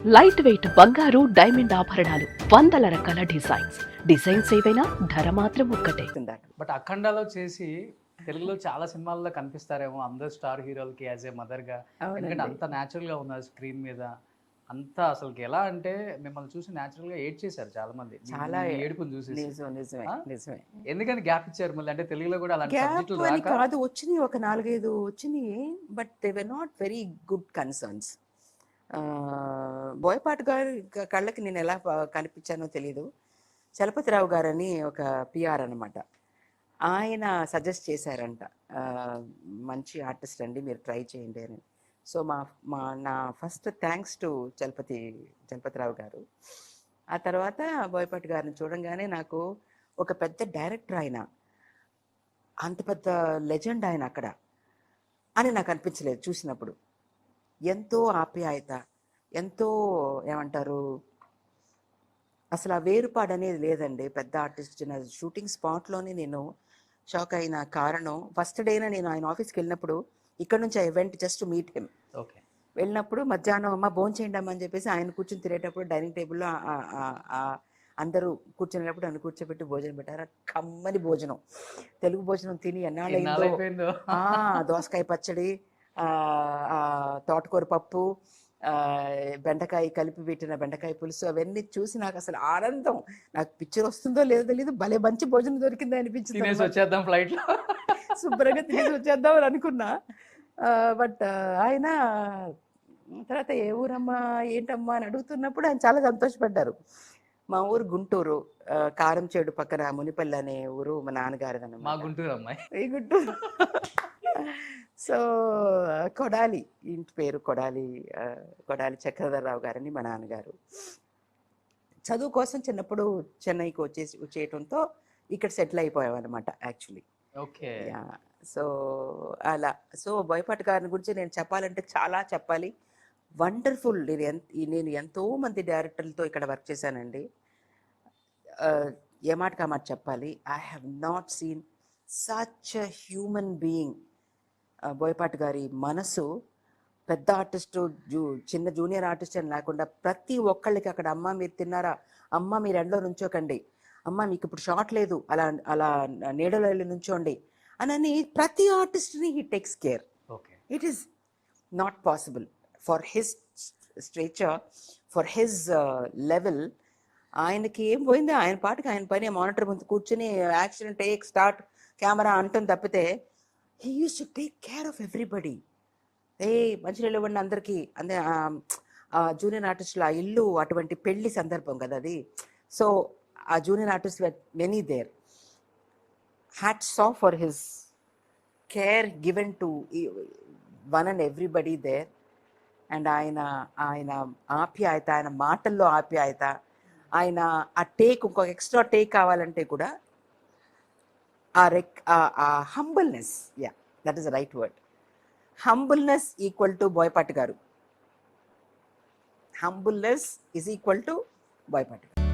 Light weight బంగారు diamond ఆభరణాలు, వందల రకాల డిజైన్స్ ఏవైనా ధర మాత్రం ఒక్కటే. బట్ అఖండాలో చేసి తెలుగులో చాలా సినిమాల్లో కనిపిస్తారేమో అందరు స్టార్ హీరోలకి యాజ్ ఏ మదర్ గా. ఎందుకంటే అంత న్యాచురల్ గా ఉన్నారు స్క్రీన్ మీద. అంతా అసలు ఎలా అంటే మిమ్మల్ని చూసి న్యాచురల్ గా ఏడ్ చేశారు చాలా మంది. చాలా ఏడుపుని చూసి నిజమే. ఎందుకని గ్యాప్ ఇచ్చారు మళ్ళీ? అంటే తెలుగులో కూడా అలాంటి సబ్జెక్టులు రాక కాదు, వచ్చినాయి ఒక 4-5 వచ్చినాయి, but they were not very good concerns. Boyapati గారి కళ్ళకి నేను ఎలా కనిపించానో తెలీదు. చలపతిరావు గారని ఒక పిఆర్ అనమాట, ఆయన సజెస్ట్ చేశారంట, మంచి ఆర్టిస్ట్ అండి మీరు ట్రై చేయండి అని. సో నా ఫస్ట్ థ్యాంక్స్ టు చలపతిరావు గారు. ఆ తర్వాత బోయపాటి గారిని చూడంగానే నాకు ఒక పెద్ద డైరెక్టర్ ఆయన, అంత పెద్ద లెజెండ్ ఆయన అక్కడ అని నాకు అనిపించలేదు చూసినప్పుడు. ఎంతో ఆప్యాయత, ఎంతో ఏమంటారు, అసలు ఆ వేరుపాడు అనేది లేదండి. పెద్ద ఆర్టిస్ట్ షూటింగ్ స్పాట్లోనే నేను షాక్ అయిన కారణం, ఫస్ట్ డేన నేను ఆయన ఆఫీస్కి వెళ్ళినప్పుడు, ఇక్కడ నుంచి I went just to meet him. వెళ్ళినప్పుడు మధ్యాహ్నం అమ్మ భోజనం చేయండి అమ్మ అని చెప్పేసి ఆయన కూర్చొని తినేటప్పుడు డైనింగ్ టేబుల్లో అందరూ కూర్చునేటప్పుడు నన్ను కూర్చోబెట్టి భోజనం పెట్టారు. కమ్మని భోజనం, తెలుగు భోజనం తిని ఎన్నాళ్ళైందో. దోసకాయ పచ్చడి, తోటకూర పప్పు, బెండకాయ కలిపి పెట్టిన బెండకాయ పులుసు, అవన్నీ చూసి నాకు అసలు ఆనందం. నాకు పిక్చర్ వస్తుందో లేదో తెలియదు, భలే మంచి భోజనం దొరికింది అనిపించింది. వచ్చేద్దాం ఫ్లైట్ లో, శుభ్రంగా తినేసి వచ్చేద్దాం అని అనుకున్నా. బట్ ఆయన తర్వాత ఏ ఊరమ్మా ఏంటమ్మా అని అడుగుతున్నప్పుడు ఆయన చాలా సంతోషపడ్డారు. మా ఊరు గుంటూరు, కారంచేడు పక్కన మునిపల్లి అనే ఊరు మా నాన్నగారిది. మా గుంటూరు అమ్మాయి, ఈ గుంటూరు. సో కొడాలి, ఇంటి పేరు కొడాలి చక్రధరరావు గారని మా నాన్నగారు. చదువు కోసం చిన్నప్పుడు చెన్నైకి వచ్చేయటంతో ఇక్కడ సెటిల్ అయిపోయాం అనమాట యాక్చువల్లీ. ఓకే. సో అలా. సో బోయపాటి గారిని గురించి నేను చెప్పాలంటే చాలా చెప్పాలి. వండర్ఫుల్. నేను ఎంతో మంది డైరెక్టర్లతో ఇక్కడ వర్క్ చేశానండి. ఏ మాటకి ఆ మాట చెప్పాలి. I have not seen such a human being. Boyapati గారి మనసు, పెద్ద ఆర్టిస్టు చిన్న జూనియర్ ఆర్టిస్ట్ అని లేకుండా ప్రతి ఒక్కళ్ళకి అక్కడ, అమ్మ మీరు తిన్నారా, అమ్మ మీరు ఎండలో నుంచోకండి, అమ్మ మీకు ఇప్పుడు షాట్ లేదు, అలా నీడలో వెళ్ళి నుంచోండి అని ప్రతి ఆర్టిస్ట్ని he takes care. It is not possible for his stature, for his level. ఆయనకి ఏం పోయింది, ఆయన పాటికి ఆయన పని మానిటర్ ముందు కూర్చుని యాక్షన్ టేక్ స్టార్ట్ కెమెరా అంటం తప్పితే he used to take care of everybody. మంచినీళ్ళు ఇవ్వండి అందరికీ. అంటే జూనియర్ ఆర్టిస్టులు ఆ ఇల్లు అటువంటి పెళ్లి సందర్భం కదా అది. సో ఆ junior artist many there. Hats off for his care given to one and everybody there. And ఆయన ఆప్యాయత, ఆయన మాటల్లో ఆప్యాయత, ఆయన ఆ టేక్ ఇంకొక ఎక్స్ట్రా టేక్ కావాలంటే కూడా humbleness, yeah, that is the right word. Humbleness equal to Boyapati గారు. Humbleness is equal to Boyapati గారు.